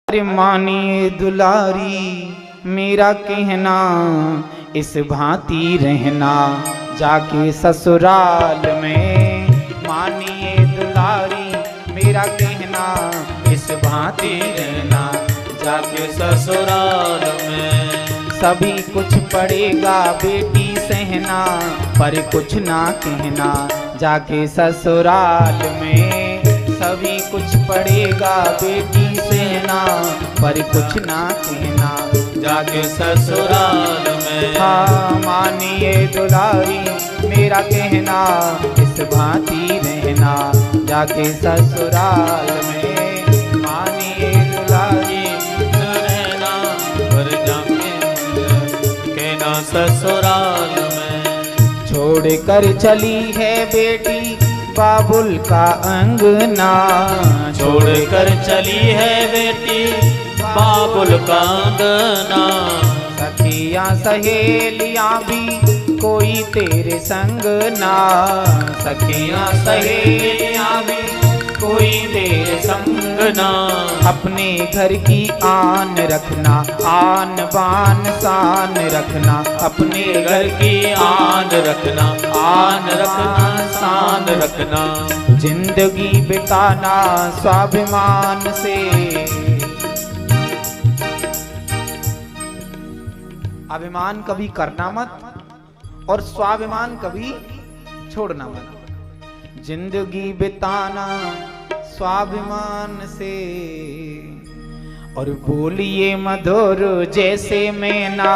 अरे मानिए दुलारी मेरा कहना, इस भांति रहना जाके ससुराल में। मानिए दुलारी मेरा कहना, इस भांति रहना जाके ससुराल में। सभी कुछ पड़ेगा बेटी सहना, पर कुछ ना कहना जाके ससुराल में। सभी कुछ पड़ेगा बेटी सहना, पर कुछ ना कहना जाके ससुराल में। हाँ मानिए दुलारी मेरा कहना, इस भांति रहना जाके ससुराल में। मानिए दुलारी रहना पर जाके कहना ससुराल में। छोड़ कर चली है बेटी बाबुल का अंगना, छोड़ कर चली है बेटी बाबुल का अंगना। सखियां सहेलियां भी कोई तेरे संग ना, सखियां सहेलियां भी कोई तेरे संग ना। अपने घर की आन रखना, आन बान शान रखना। अपने घर की आन रखना, आन रखना शान रखना। जिंदगी बिताना स्वाभिमान से, अभिमान कभी करना मत और स्वाभिमान कभी छोड़ना मत। जिंदगी बिताना स्वाभिमान से, और बोलिए मधुर जैसे मैना,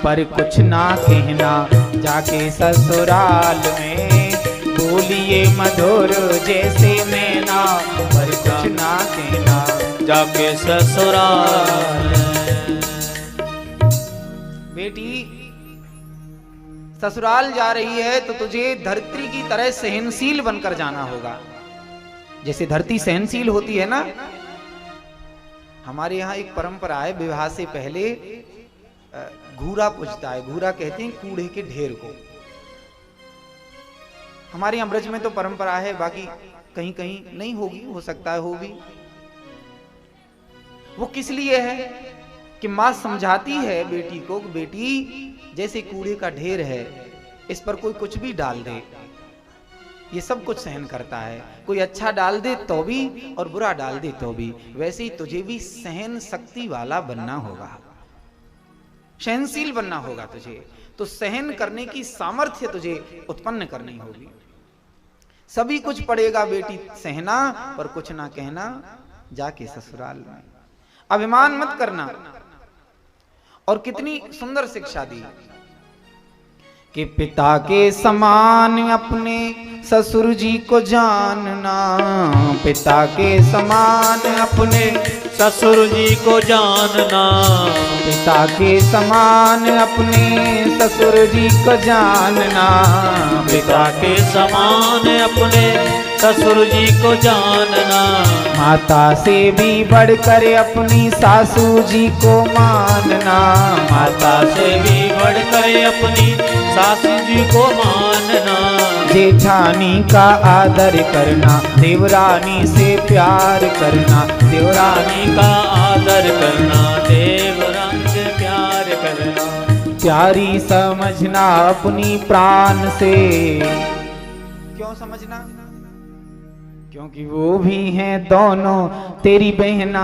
पर कुछ ना कहना जाके ससुराल में। बोलिए मधुर जैसे मैना, पर कुछ ना कहना जाके ससुराल में। बेटी ससुराल जा रही है तो तुझे धरती की तरह सहनशील बनकर जाना होगा। जैसे धरती सहनशील होती है ना, हमारे यहाँ एक परंपरा है, विवाह से पहले घूरा पूजता है। घूरा कहते हैं कूड़े के ढेर को। हमारे यहाँ ब्रज में तो परंपरा है, बाकी कहीं कहीं नहीं होगी, हो सकता है हो भी। वो किस लिए है कि माँ समझाती है बेटी को, बेटी जैसे कूड़े का ढेर है, इस पर कोई कुछ भी डाल दे, ये सब कुछ सहन करता है। कोई अच्छा डाल दे तो भी और बुरा डाल दे तो भी, वैसे ही तुझे भी सहन शक्ति वाला बनना होगा, सहनशील बनना होगा तुझे। तो सहन करने की सामर्थ्य तुझे उत्पन्न करनी होगी। सभी कुछ पड़ेगा बेटी सहना, पर कुछ ना कहना जाके ससुराल में। अभिमान मत करना। और कितनी सुंदर शिक्षा दी कि पिता के समान अपने ससुर जी को जानना। पिता के समान अपने ससुर जी को जानना। पिता के समान अपने ससुर जी को जानना। पिता के समान अपने ससुर जी को जानना। माता से भी बढ़कर अपनी सासू जी को मानना। माता से भी बढ़कर अपनी सासू जी को मानना। जेठानी का आदर करना, देवरानी से प्यार करना। देवरानी का आदर करना, देवरानी से प्यार करना। प्यारी समझना अपनी प्राण से। क्यों समझना? क्योंकि वो भी हैं दोनों तेरी बहना,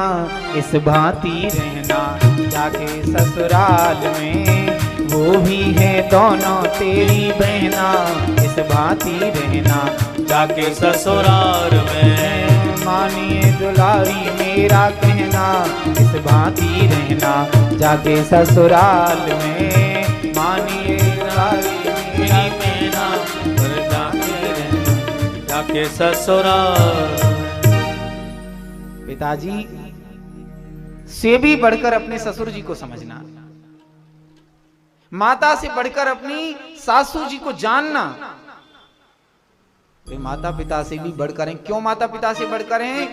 इस भांति रहना जाके ससुराल में। वो भी हैं दोनों तेरी बहना, इस भांति रहना जाके ससुराल में। मानिए दुलारी मेरा कहना, इस भांति रहना जाके ससुराल में। मानिए दुलारी मेरा कहना, पर जाके रहना जाके ससुराल। पिताजी से भी बढ़कर अपने ससुर जी को समझना, माता से बढ़कर अपनी सासू जी को जानना। वे माता पिता से भी बढ़कर हैं। क्यों माता पिता से बढ़कर हैं?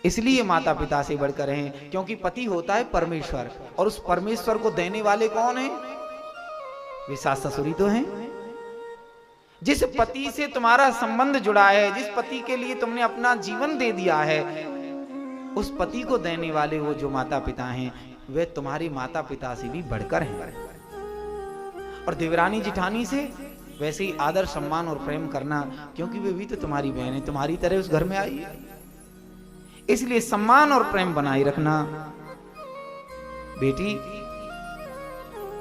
इसलिए माता पिता से बढ़कर हैं क्योंकि पति होता है परमेश्वर, और उस परमेश्वर को देने वाले कौन हैं? वे सास ससुरी तो हैं। जिस पति से तुम्हारा संबंध जुड़ा है, जिस पति के लिए तुमने अपना जीवन दे दिया है, उस पति को देने वाले वो जो माता पिता हैं, वे तुम्हारे माता पिता से भी बढ़कर हैं। और देवरानी जिठानी से वैसे ही आदर सम्मान और प्रेम करना, क्योंकि वे भी तो तुम्हारी बहन है, तुम्हारी तरह उस घर में आई है। इसलिए सम्मान और प्रेम बनाए रखना। बेटी,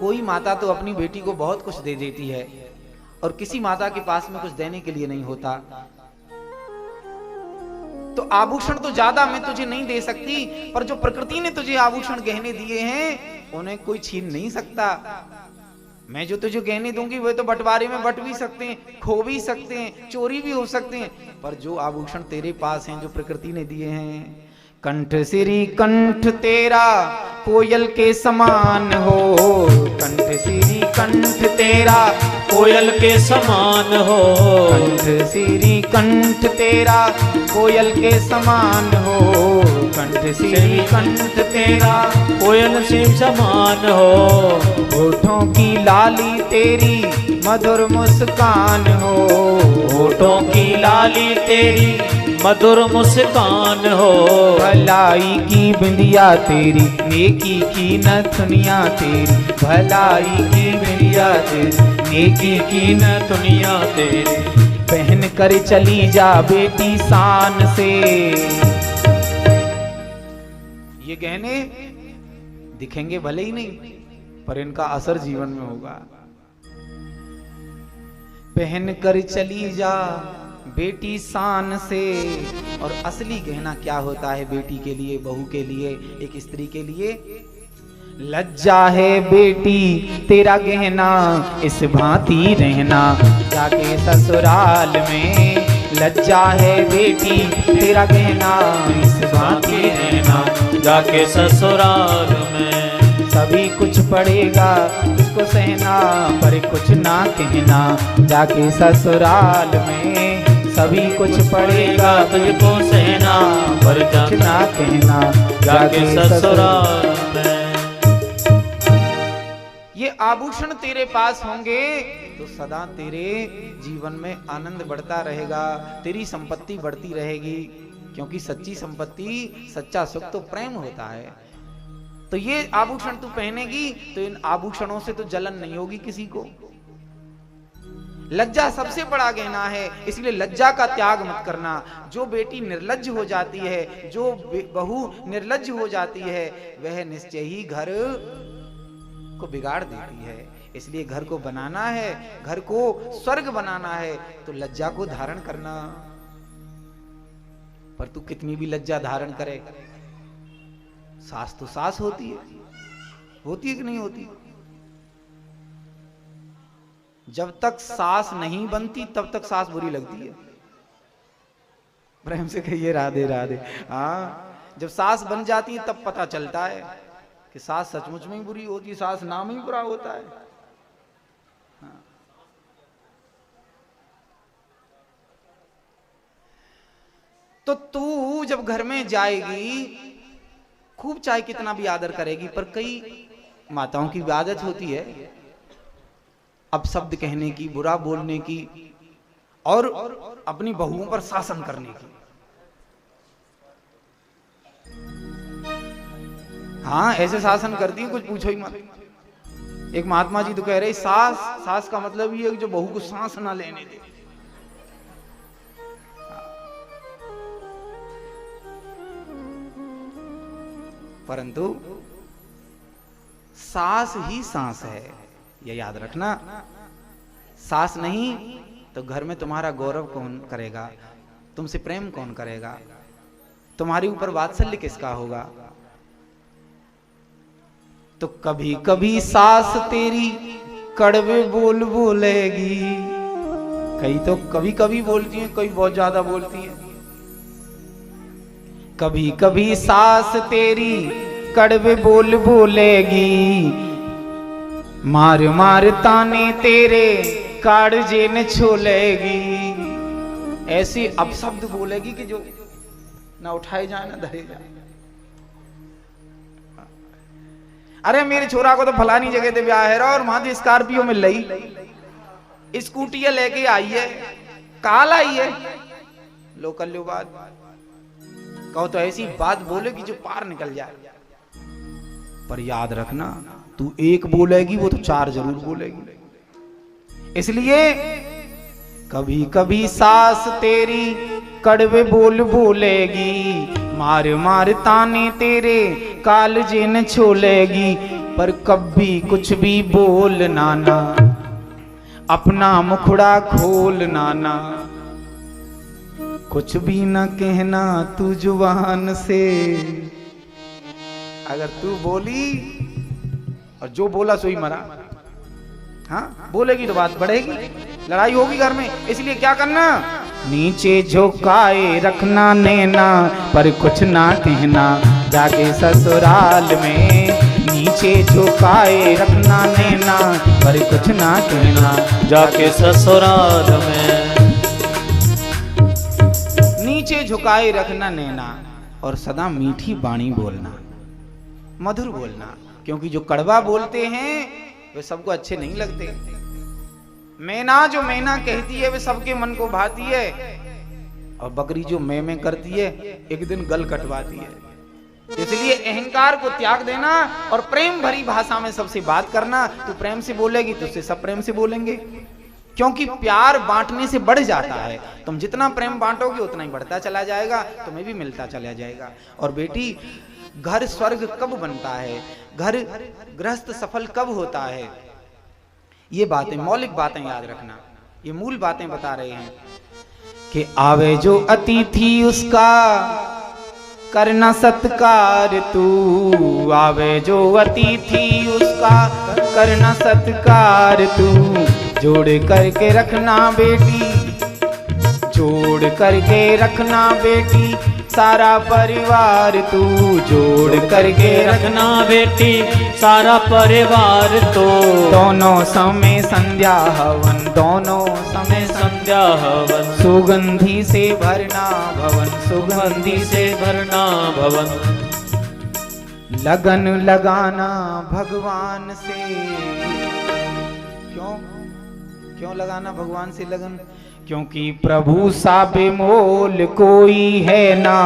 कोई माता तो अपनी बेटी को बहुत कुछ दे देती है और किसी माता के पास में कुछ देने के लिए नहीं होता। तो आभूषण तो ज्यादा मैं तुझे नहीं दे सकती, पर जो प्रकृति ने तुझे आभूषण गहने दिए हैं उन्हें कोई छीन नहीं सकता। मैं जो तुझे गहने दूंगी वे तो बंटवारे में बंट भी सकते हैं, खो भी सकते हैं, चोरी भी हो सकते हैं, पर जो आभूषण तेरे पास हैं, जो प्रकृति ने दिए हैं, कंठ सिरी कंठ तेरा कोयल के समान हो, कंठ सिरी कंठ तेरा कोयल के समान हो, कंठ सिरी कंठ तेरा कोयल के समान हो, कंठ सिरी कंठ तेरा कोयल से समान हो। होठों की लाली तेरी मधुर मुस्कान हो, होठों की लाली तेरी मधुर मुस्कान हो। भलाई की बिंदिया तेरी, नेकी की नथुनिया तेरी, भलाई की बिंदिया तेरी, नेकी की न दुनिया तेरी। पहन कर चली जा बेटी शान से। ये गहने दिखेंगे भले ही नहीं, पर इनका असर जीवन में होगा। पहन कर चली जा बेटी शान से। और असली गहना क्या होता है बेटी के लिए, बहू के लिए, एक स्त्री के लिए? लज्जा है बेटी तेरा गहना, इस भांति रहना जाके ससुराल में। लज्जा है बेटी तेरा गहना, इस भांति रहना जाके ससुराल में। सभी कुछ पड़ेगा उसको सहना, पर कुछ ना कहना जाके ससुराल में। सभी कुछ पड़ेगा तुझको सहना, पर कुछ ना कहना जाके ससुराल में। ये आभूषण तेरे पास होंगे तो सदा तेरे जीवन में आनंद बढ़ता रहेगा, तेरी संपत्ति बढ़ती रहेगी, क्योंकि सच्ची संपत्ति, सच्चा सुख तो प्रेम होता है। तो ये आभूषण तू पहनेगी तो इन आभूषणों से तो जलन नहीं होगी किसी को। लज्जा सबसे बड़ा गहना है, इसलिए लज्जा का त्याग मत करना। जो बेटी निर्लज्ज हो जाती है, जो बहू निर्लज्ज हो जाती है, वह निश्चय ही घर को बिगाड़ देती है। इसलिए घर को बनाना है, घर को स्वर्ग बनाना है, तो लज्जा को धारण करना। पर तू कितनी भी लज्जा धारण करे, सास तो सास होती है कि नहीं होती? जब तक सास नहीं बनती तब तक सास बुरी लगती है। प्रेम से कहिए राधे राधे। हाँ, जब सास बन जाती है तब पता चलता है कि सास सचमुच में ही बुरी होती है, सास नाम ही बुरा होता है। हाँ। तो तू जब घर में जाएगी, खूब चाहे कितना भी आदर करेगी, पर कई माताओं की आदत होती है अब शब्द कहने की, बुरा बोलने की और अपनी बहुओं पर शासन करने की। हाँ, ऐसे शासन करती है कुछ पूछो ही मत। एक महात्मा जी तो कह रहे, सास का मतलब ये है जो बहू को सांस ना लेने दे। परंतु सास ही सांस है, ये याद रखना। सास नहीं तो घर में तुम्हारा गौरव कौन करेगा, तुमसे प्रेम कौन करेगा, तुम्हारे ऊपर वात्सल्य किसका होगा? तो कभी कभी सास तेरी कड़वे बोल बोलेगी। कई तो कभी कभी बोलती हैं, कई बहुत ज्यादा बोलती हैं। कभी कभी सास तेरी कड़वे बोल बोलेगी, मार मार ताने तेरे काड़जे न छोलेगी। ऐसी अपशब्द बोलेगी कि जो ना उठाए जाए ना धरे जाए। अरे मेरे छोरा को तो फलानी जगह पे ब्याह है और वहां स्कॉर्पियो मिल रही, स्कूटियां लेके आई है, काल आई है, लोकल बात। कहो तो ऐसी बात बोलेगी जो पार निकल जाए। पर याद रखना, तू एक बोलेगी वो तो चार जरूर बोलेगी। इसलिए कभी कभी सास तेरी कड़वे बोल बोलेगी, मार मार ताने तेरे कालजे न छोलेगी। पर कभी कुछ भी बोल नाना, अपना मुखड़ा खोल नाना। कुछ भी न कहना तू जुबान से। अगर तू बोली और जो बोला सोई मरा। हाँ, बोलेगी तो बात बढ़ेगी, लड़ाई होगी घर में। इसलिए क्या करना, नीचे झुकाए रखना नैना, पर कुछ ना कहना जाके ससुराल में। नीचे झुकाए रखना नैना, पर कुछ ना कहना जाके ससुराल में। नीचे झुकाए रखना नैना, और सदा मीठी बाणी बोलना, मधुर बोलना। क्योंकि जो कड़वा बोलते हैं वे सबको अच्छे नहीं लगते। मैना जो मैना कहती है वे सबके मन को भाती है, और बकरी जो मैं करती है एक दिन गल कटवाती है। इसलिए अहंकार को त्याग देना और प्रेम भरी भाषा में सबसे बात करना। तू प्रेम से बोलेगी तो उससे सब प्रेम से बोलेंगे, क्योंकि प्यार बांटने से बढ़ जाता है। तुम जितना प्रेम बांटोगे उतना ही बढ़ता चला जाएगा, तुम्हें भी मिलता चला जाएगा। और बेटी, घर स्वर्ग कब बनता है, घर गृहस्थ सफल कब होता है, ये बातें मौलिक बातें याद रखना। ये मूल बातें बता रहे हैं कि आवे जो अतिथि उसका करना सत्कार तू। आवे जो अतिथि उसका करना सत्कार तू। जोड़ करके रखना बेटी, जोड़ करके रखना बेटी सारा परिवार तू। जोड़ करके रखना बेटी सारा परिवार तो। दोनों समय संध्या हवन, दोनों समय संध्या हवन। सुगंधी से भरना भवन, सुगंधी से भरना भवन। लगन लगाना भगवान से। क्यों क्यों लगाना भगवान से लगन? क्योंकि प्रभु सा बेमोल कोई है ना,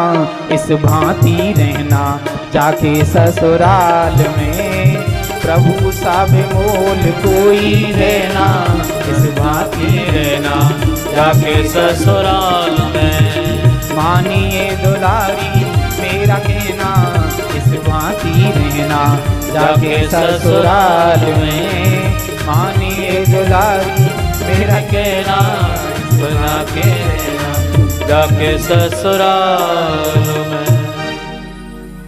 इस भांति रहना जाके ससुराल में। प्रभु सा बेमोल कोई है ना, इस भांति रहना जाके ससुराल में। मानिए दुलारी मेरा कहना, इस भांति रहना जाके ससुराल में। मानिए दुलारी मेरा कहना, बना के जाके ससुराल में।